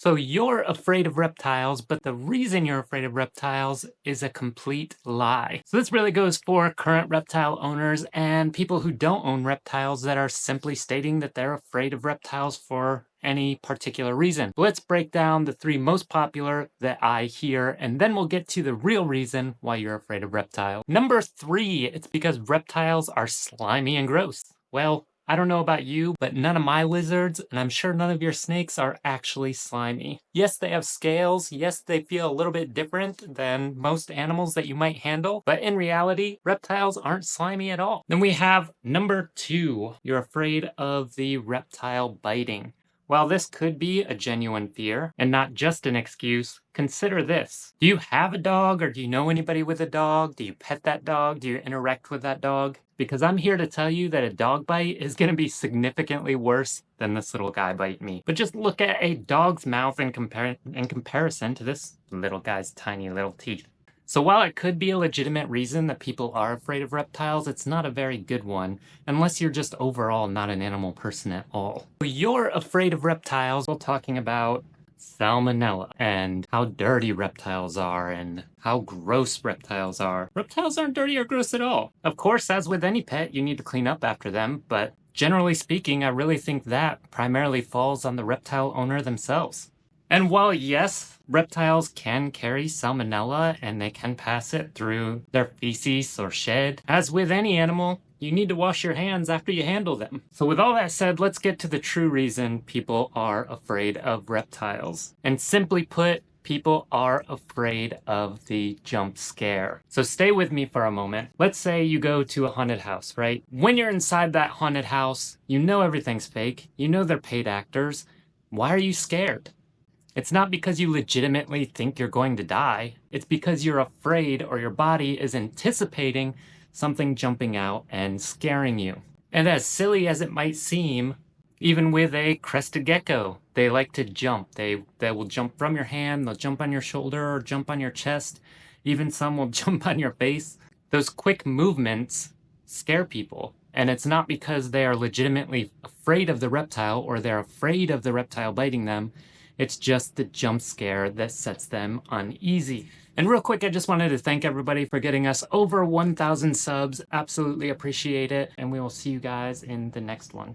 So you're afraid of reptiles, but the reason you're afraid of reptiles is a complete lie. So this really goes for current reptile owners and people who don't own reptiles that are simply stating that they're afraid of reptiles for any particular reason. Let's break down the three most popular that I hear, and then we'll get to the real reason why you're afraid of reptiles. Number three, it's because reptiles are slimy and gross. Well, I don't know about you, but none of my lizards, and I'm sure none of your snakes, are actually slimy. Yes, they have scales. Yes, they feel a little bit different than most animals that you might handle, but in reality, reptiles aren't slimy at all. Then we have number two, you're afraid of the reptile biting. While this could be a genuine fear and not just an excuse, consider this. Do you have a dog, or do you know anybody with a dog? Do you pet that dog? Do you interact with that dog? Because I'm here to tell you that a dog bite is going to be significantly worse than this little guy bite me. But just look at a dog's mouth in comparison to this little guy's tiny little teeth. So while it could be a legitimate reason that people are afraid of reptiles, it's not a very good one, unless you're just overall not an animal person at all. You're afraid of reptiles while talking about salmonella and how dirty reptiles are and how gross reptiles are. Reptiles aren't dirty or gross at all. Of course, as with any pet, you need to clean up after them, but generally speaking, I really think that primarily falls on the reptile owner themselves. And while yes, reptiles can carry salmonella and they can pass it through their feces or shed, as with any animal, you need to wash your hands after you handle them. So with all that said, let's get to the true reason people are afraid of reptiles. And simply put, people are afraid of the jump scare. So stay with me for a moment. Let's say you go to a haunted house, right? When you're inside that haunted house, you know everything's fake. You know they're paid actors. Why are you scared? It's not because you legitimately think you're going to die. It's because you're afraid, or your body is anticipating something jumping out and scaring you. And as silly as it might seem, even with a crested gecko, they like to jump. They will jump from your hand, they'll jump on your shoulder or jump on your chest. Even some will jump on your face. Those quick movements scare people. And it's not because they are legitimately afraid of the reptile or they're afraid of the reptile biting them. It's just the jump scare that sets them uneasy. And real quick, I just wanted to thank everybody for getting us over 1,000 subs. Absolutely appreciate it. And we will see you guys in the next one.